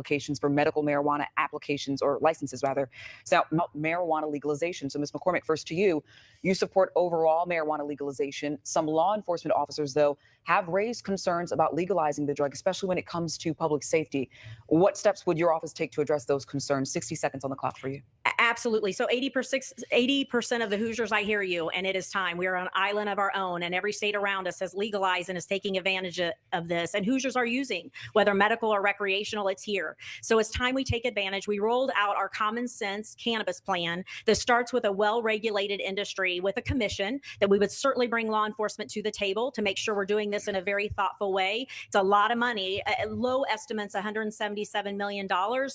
applications for medical marijuana applications or licenses, rather. So marijuana legalization. So Ms. McCormick, first to you. You support overall marijuana legalization. Some law enforcement officers, though, have raised concerns about legalizing the drug, especially when it comes to public safety. What steps would your office take to address those concerns? 60 seconds on the clock for you. Absolutely. So 80% of the Hoosiers, I hear you, and it is time. We are on an island of our own, and every state around us has legalized and is taking advantage of this. And Hoosiers are using, whether medical or recreational, it's here. So it's time we take advantage. We rolled out our common sense cannabis plan that starts with a well-regulated industry with a commission that we would certainly bring law enforcement to the table to make sure we're doing this in a very thoughtful way. It's a lot of money. Low estimates, $177 million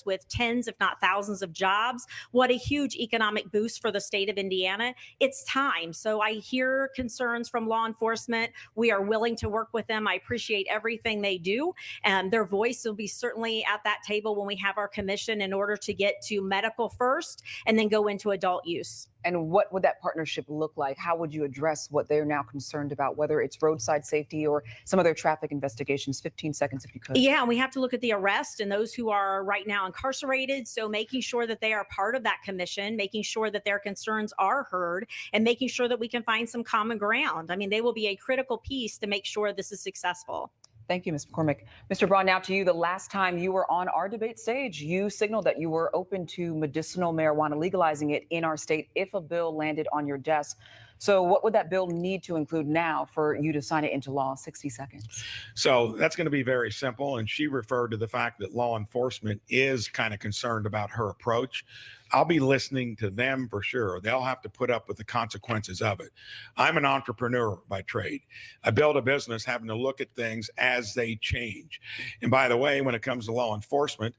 with tens, if not thousands of jobs. What a huge economic boost for the state of Indiana. It's time. So I hear concerns from law enforcement. We are willing to work with them. I appreciate everything they do. And their voice will be certainly at that table when we have our commission in order to get to medical first and then go into adult use. And what would that partnership look like? How would you address what they're now concerned about, whether it's roadside safety or some of their traffic investigations? 15 seconds if you could. Yeah, and we have to look at the arrest and those who are right now incarcerated. So making sure that they are part of that commission, making sure that their concerns are heard, and making sure that we can find some common ground. I mean, they will be a critical piece to make sure this is successful. Thank you, Ms. McCormick. Mr. Braun, now to you. The last time you were on our debate stage, you signaled that you were open to medicinal marijuana, legalizing it in our state if a bill landed on your desk. So what would that bill need to include now for you to sign it into law? 60 seconds. So that's going to be very simple. And she referred to the fact that law enforcement is kind of concerned about her approach. I'll be listening to them for sure. They'll have to put up with the consequences of it. I'm an entrepreneur by trade. I build a business having to look at things as they change. And by the way, when it comes to law enforcement,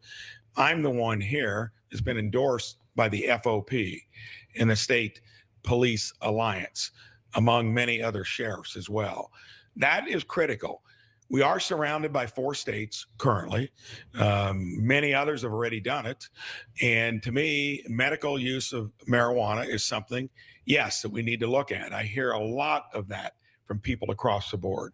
I'm the one here that's been endorsed by the FOP in the State Police Alliance, among many other sheriffs as well. That is critical. We are surrounded by 4 states currently. Many others have already done it. And to me, medical use of marijuana is something, yes, that we need to look at. I hear a lot of that from people across the board.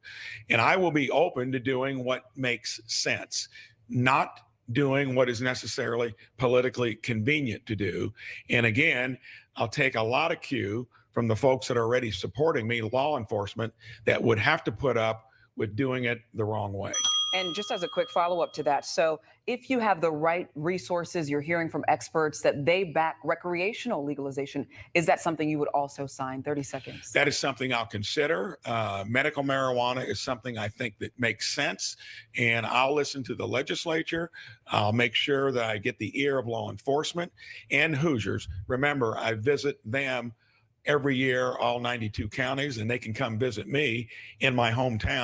And I will be open to doing what makes sense, not doing what is necessarily politically convenient to do. And again, I'll take a lot of cue from the folks that are already supporting me, law enforcement, that would have to put up with doing it the wrong way. And just as a quick follow-up to that, so if you have the right resources, you're hearing from experts that they back recreational legalization, is that something you would also sign? 30 seconds. That is something I'll consider. Medical marijuana is something I think that makes sense, and I'll listen to the legislature. I'll make sure that I get the ear of law enforcement and Hoosiers. Remember, I visit them every year, all 92 counties, and they can come visit me in my hometown.